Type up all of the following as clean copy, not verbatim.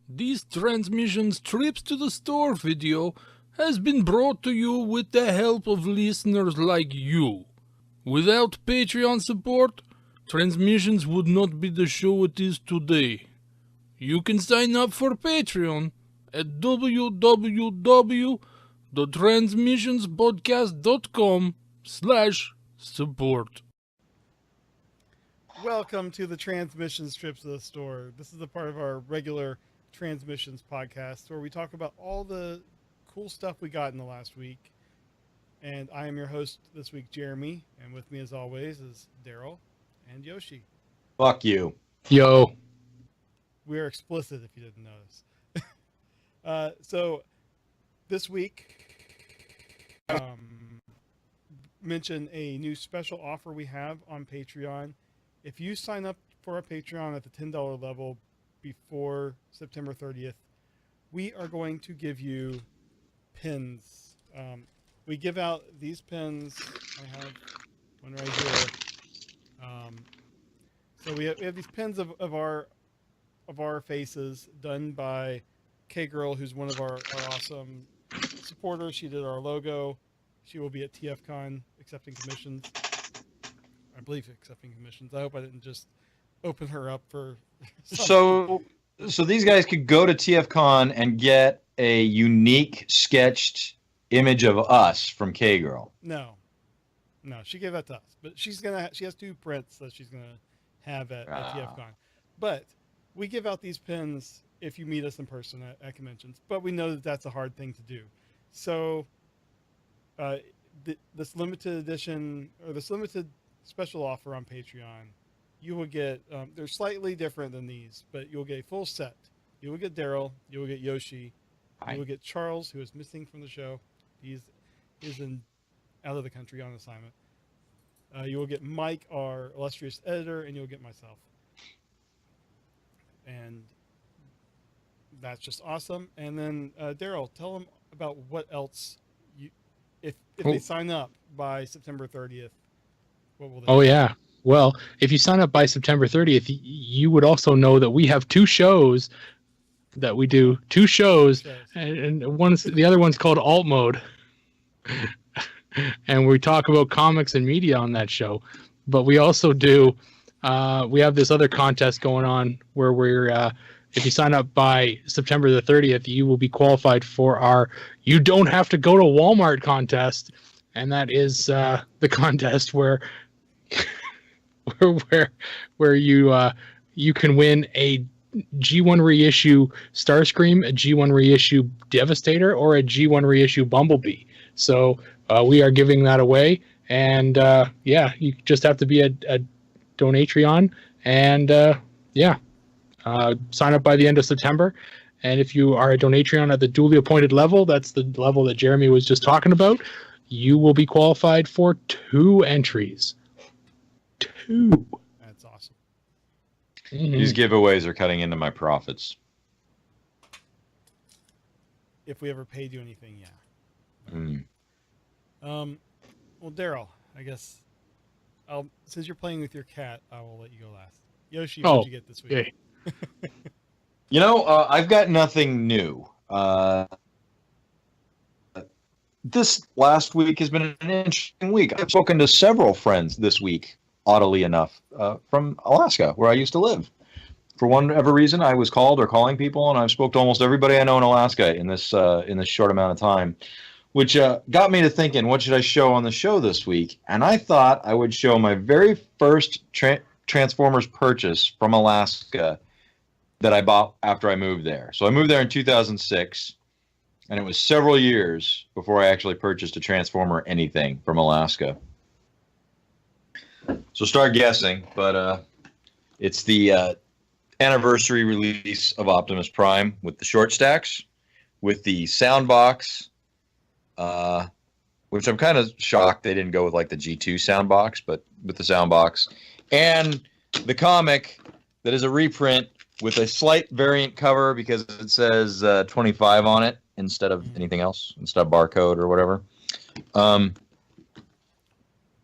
This Transmissions Trips to the Store video has been brought to you with the help of listeners like you. Without Patreon support, Transmissions would not be the show it is today. You can sign up for Patreon at www.transmissionspodcast.com/support. Welcome to the Transmissions Trips to the Store. This is a part of our regular Transmissions podcast where we talk about all the cool stuff we got in the last week. And I am your host this week, Jeremy, and with me as always is Darryl and Yoshi. Fuck you. Yo. We are explicit if you didn't notice. So this week, mention a new special offer we have on Patreon. If you sign up for our Patreon at the $10 level before September 30th, we are going to give you pins. We give out these pins. I have one right here. So we have these pins of our faces done by K-Girl, who's one of our awesome supporters. She did our logo. She will be at TFCon accepting commissions. I believe accepting commissions. I hope I didn't just open her up for So these guys could go to TFCon and get a unique sketched image of us from K-Girl. No, she gave that to us, but she has two prints that she's gonna have at TFCon. But we give out these pins if you meet us in person at conventions, but we know that that's a hard thing to do. So this limited edition or this limited special offer on Patreon, you will get, they're slightly different than these, but you'll get a full set. You will get Darryl, you will get Yoshi, you will get Charles, who is missing from the show. He's out of the country on assignment. You will get Mike, our illustrious editor, and you'll get myself. And that's just awesome. And then Darryl, tell them about what else if they sign up by September 30th. What will they do? Yeah. Well, if you sign up by September 30th, you would also know that we have two shows that we do. Two shows, and the other one's called Alt Mode. And we talk about comics and media on that show. But we also do, we have this other contest going on where we're, if you sign up by September the 30th, you will be qualified for our You Don't Have to Go to Walmart contest. And that is the contest where you can win a G1 reissue Starscream, a G1 reissue Devastator, or a G1 reissue Bumblebee. So we are giving that away, and you just have to be a Donatreon, and sign up by the end of September. And if you are a Donatreon at the duly appointed level, that's the level that Jeremy was just talking about, you will be qualified for 2 entries. 2. That's awesome. Mm-hmm. These giveaways are cutting into my profits. If we ever paid you anything, yeah. Mm. Well, Darryl, I guess since you're playing with your cat, I will let you go last. Yoshi, Oh, what'd you get this week? okay. You know, I've got nothing new. This last week has been an interesting week. I've spoken to several friends this week, oddly enough, from Alaska, where I used to live. For whatever reason, I was called or calling people, and I've spoke to almost everybody I know in Alaska in this short amount of time, which got me to thinking, what should I show on the show this week? And I thought I would show my very first Transformers purchase from Alaska that I bought after I moved there. So I moved there in 2006, and it was several years before I actually purchased a Transformer anything from Alaska. So start guessing, but it's the anniversary release of Optimus Prime with the short stacks, with the sound box, which I'm kind of shocked they didn't go with like the G2 sound box, but with the sound box, and the comic that is a reprint with a slight variant cover because it says 25 on it instead of anything else, instead of barcode or whatever.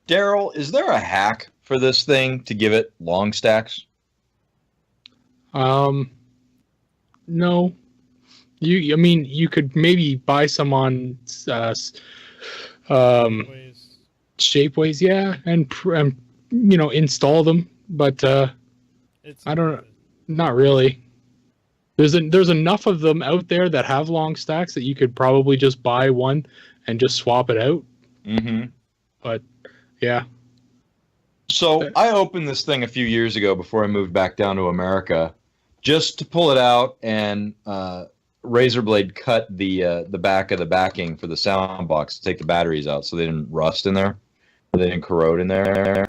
Darryl, is there a hack for this thing to give it long stacks? No. I mean, you could maybe buy some on Ways. Shapeways, yeah, and install them, but It's I don't worth it. not really. There's enough of them out there that have long stacks that you could probably just buy one and just swap it out. Mm-hmm. But yeah. So I opened this thing a few years ago before I moved back down to America, just to pull it out and razor blade cut the back of the backing for the sound box to take the batteries out so they didn't rust in there, or they didn't corrode in there.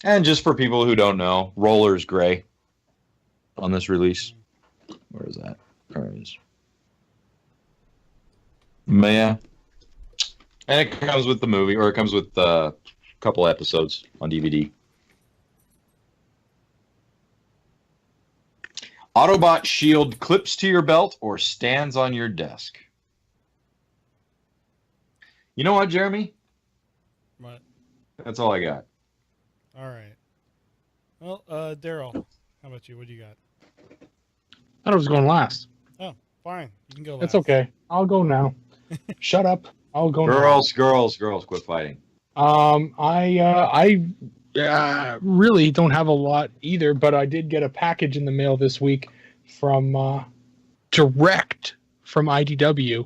And just for people who don't know, Roller's gray on this release. Where is that? There it is. Yeah. And it comes with the movie, or it comes with a couple episodes on DVD. Autobot shield clips to your belt or stands on your desk. You know what, Jeremy? What? That's all I got. All right. Well, Darryl, how about you? What do you got? I thought I was going last. Oh, fine. You can go last. That's okay. I'll go now. Shut up. I'll go Girls, quit fighting. I really don't have a lot either, but I did get a package in the mail this week from direct from IDW.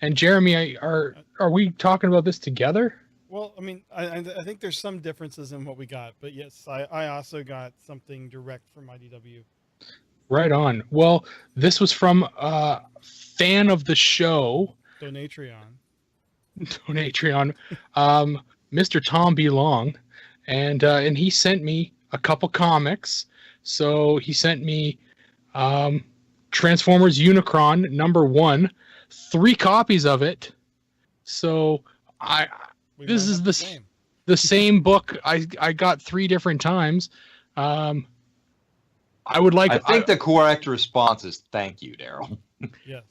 And Jeremy, are we talking about this together? Well, I mean, I think there's some differences in what we got, but yes, I also got something direct from IDW. Right on. Well, this was from a fan of the show. Donatreon. Mr. Tom B. Long, and he sent me a couple comics. So he sent me Transformers Unicron #1, 3 copies of it. So this is the same book I got 3 different times. I think the correct response is thank you, Darryl. Yes.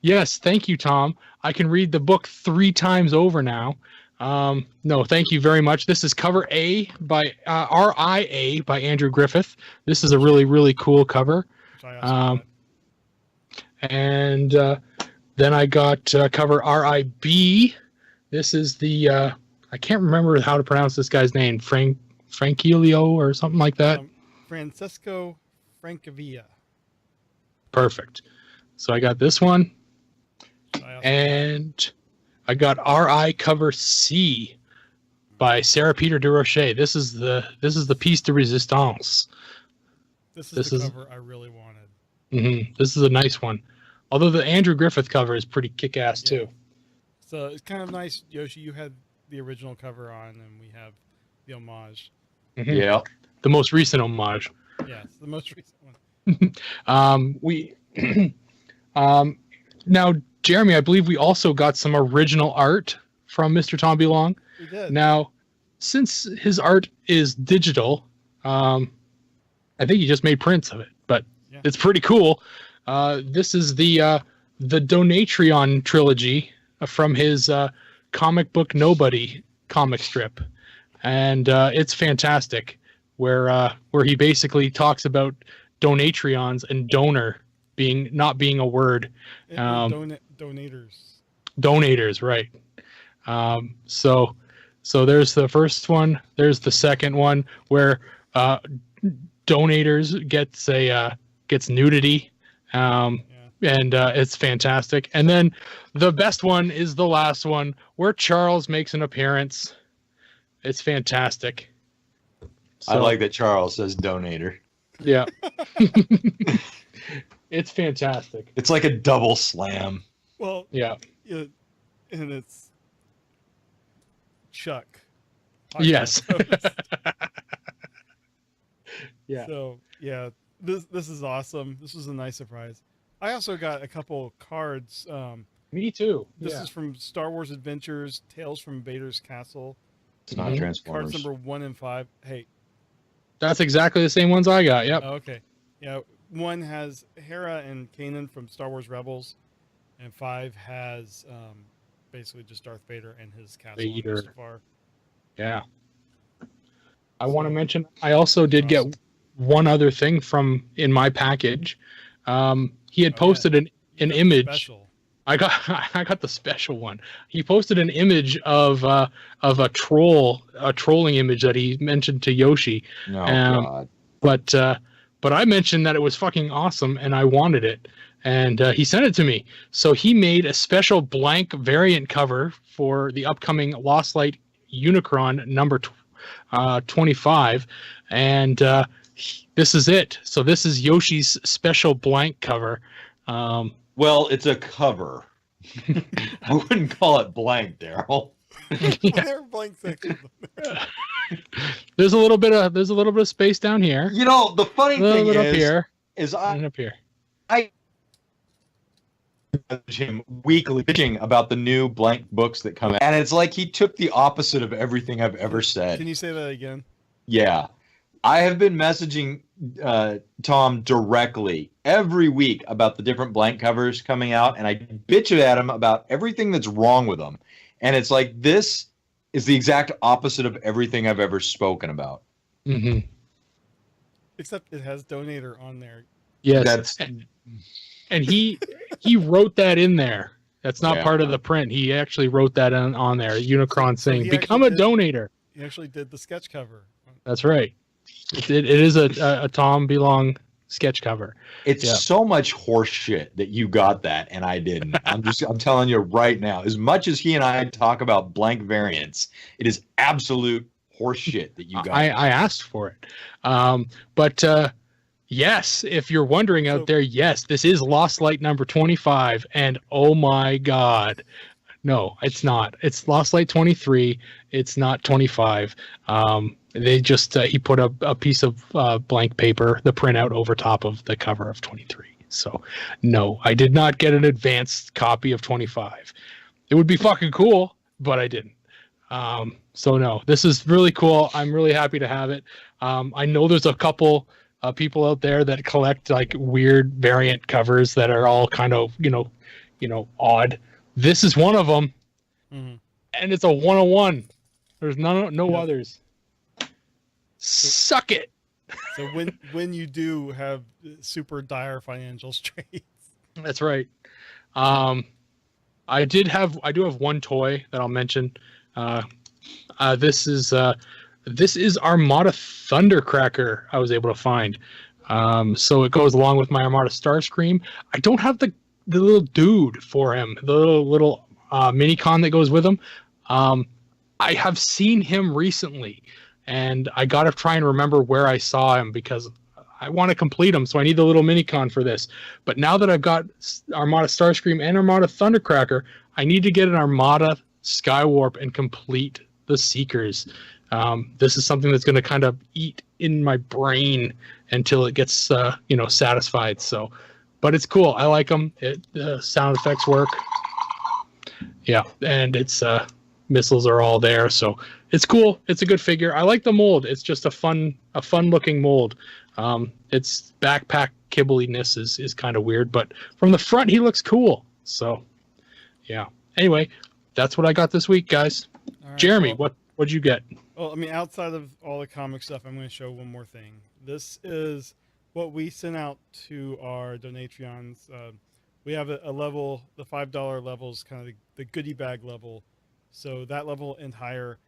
Yes, thank you, Tom. I can read the book 3 times over now. No, thank you very much. This is cover A by RIA by Andrew Griffith. This is a really, really cool cover. And then I got cover RIB. This is the I can't remember how to pronounce this guy's name. Francilio or something like that. Francesco Francavilla. Perfect. So I got this one. And I got RI cover C by Sarah Peter Durocher. This is the piece de resistance. This is the cover I really wanted. Mm-hmm. This is a nice one. Although the Andrew Griffith cover is pretty kick-ass too. So it's kind of nice, Yoshi. You had the original cover on, and we have the homage. Mm-hmm. Yeah. The most recent homage. Yes, the most recent one. Now, Jeremy, I believe we also got some original art from Mr. Tom B. Long. We did. Now, since his art is digital, I think he just made prints of it, but it's pretty cool. This is the Donatreon trilogy from his comic book Nobody comic strip, and it's fantastic. Where he basically talks about Donatreons and donor not being a word. Donators, right? So there's the first one. There's the second one where donators gets nudity, and it's fantastic. And then the best one is the last one where Charles makes an appearance. It's fantastic. So, I like that Charles says donator. Yeah. It's fantastic. It's like a double slam. Well, yeah. And it's Chuck. Yes. Yeah. So, yeah, this is awesome. This was a nice surprise. I also got a couple cards. Me too. This is from Star Wars Adventures, Tales from Vader's Castle. It's not Transformers. Cards number 1 and 5. Hey. That's exactly the same ones I got. Yep. Oh, okay. Yeah. 1 has Hera and Kanan from Star Wars Rebels, and 5 has basically just Darth Vader and his castle. Vader. So far. Yeah. I want to mention I also did get one other thing in my package. He had posted an image. Special. I got the special one. He posted an image of a trolling image that he mentioned to Yoshi. God. But I mentioned that it was fucking awesome and I wanted it, and he sent it to me. So he made a special blank variant cover for the upcoming Lost Light Unicron number 25, and this is it. So this is Yoshi's special blank cover. Well, it's a cover. I wouldn't call it blank, Darryl. They're blank sections. There's a little bit of space down here. You know, the funny thing up here is and up here. I him weekly bitching about the new blank books that come out, and it's like he took the opposite of everything I've ever said. Can you say that again? Yeah. I have been messaging Tom directly every week about the different blank covers coming out, and I bitch at him about everything that's wrong with them. And it's like, this is the exact opposite of everything I've ever spoken about. Mm-hmm. Except it has donator on there. Yes. And he wrote that in there. That's not part of the print. He actually wrote that on there. Unicron saying, "Become a donator." He actually did the sketch cover. That's right. It is a Tom B. Long sketch cover. It's so much horse shit that you got that and I didn't. I'm telling you right now, as much as he and I talk about blank variants, it is absolute horse shit that you got. I asked for it. But yes, if you're wondering out there, yes, this is Lost Light number 25, and oh my God. No, it's not. It's Lost Light 23. It's not 25. They just he put a piece of blank paper, the printout, over top of the cover of 23. So, no, I did not get an advanced copy of 25. It would be fucking cool, but I didn't. So no, this is really cool. I'm really happy to have it. I know there's a couple people out there that collect like weird variant covers that are all kind of odd. This is one of them, and it's a 101. There's no others. Suck it. So when you do have super dire financial straits, that's right. I do have one toy that I'll mention. This is Armada Thundercracker. I was able to find. So it goes along with my Armada Starscream. I don't have the little dude for him, the little mini-con that goes with him. I have seen him recently, and I gotta try and remember where I saw him because I want to complete him, so I need the little mini-con for this. But now that I've got Armada Starscream and Armada Thundercracker, I need to get an Armada Skywarp and complete the Seekers. This is something that's going to kind of eat in my brain until it gets satisfied. So, but it's cool. I like them. The sound effects work. Yeah, and it's missiles are all there, so it's cool. It's a good figure. I like the mold. It's just a fun looking mold. Its backpack kibbliness is kind of weird, but from the front he looks cool. So, yeah. Anyway, that's what I got this week, guys. right, Jeremy, what'd you get? Well, I mean, outside of all the comic stuff, I'm going to show one more thing. This is what we sent out to our Donatreons. We have a level, the $5 level is kind of the goodie bag level. So that level and higher,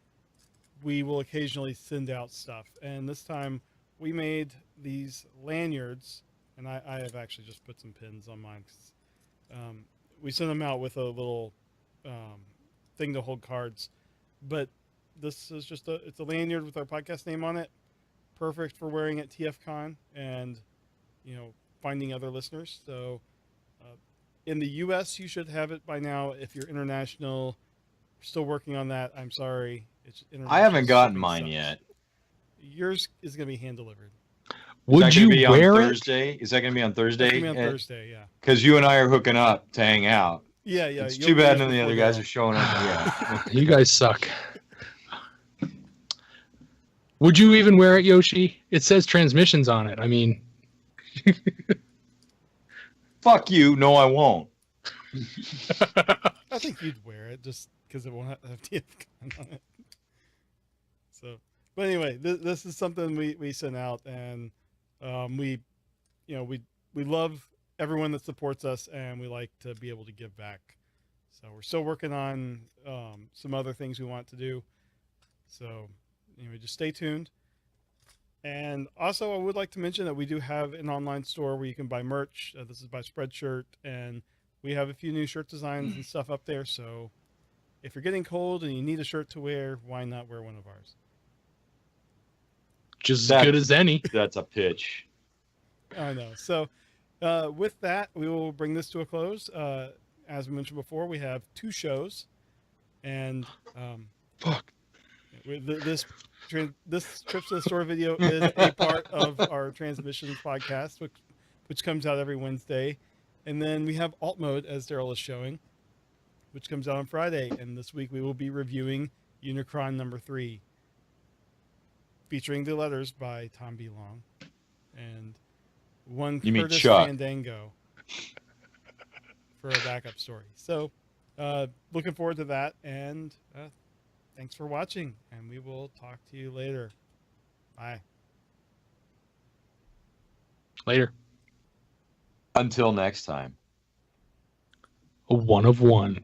we will occasionally send out stuff. And this time we made these lanyards, and I have actually just put some pins on mine. We sent them out with a little thing to hold cards. But this is just it's a lanyard with our podcast name on it. Perfect for wearing at TFCon and, finding other listeners. So in the U.S., you should have it by now. If you're international, still working on that. I'm sorry. I haven't gotten mine yet. Yours is going to be hand delivered. Would you wear it? Thursday? Is that going to be on Thursday? It's going to be on Thursday, yeah. Because you and I are hooking up to hang out. Yeah. It's too bad none of the other guys are showing up. Yeah. You guys suck. Would you even wear it, Yoshi? It says Transmissions on it. I mean... Fuck you. No, I won't. I think you'd wear it just because it won't have TFCon on it. So, but anyway, this is something we sent out, and we love everyone that supports us, and we like to be able to give back. So we're still working on some other things we want to do. So anyway, just stay tuned. And also, I would like to mention that we do have an online store where you can buy merch. This is by Spreadshirt, and we have a few new shirt designs and stuff up there. So if you're getting cold and you need a shirt to wear, why not wear one of ours? Just as good as any. That's a pitch. I know. So with that, we will bring this to a close. As we mentioned before, we have 2 shows, and this Trips to the Store video is a part of our Transmissions podcast, which comes out every Wednesday. And then we have Alt Mode, as Darryl is showing, which comes out on Friday. And this week we will be reviewing Unicron number 3, featuring the letters by Tom B. Long and one Curtis Fandango for a backup story. So looking forward to that, and thanks for watching, and we will talk to you later. Bye. Later. Until next time. A 1 of 1.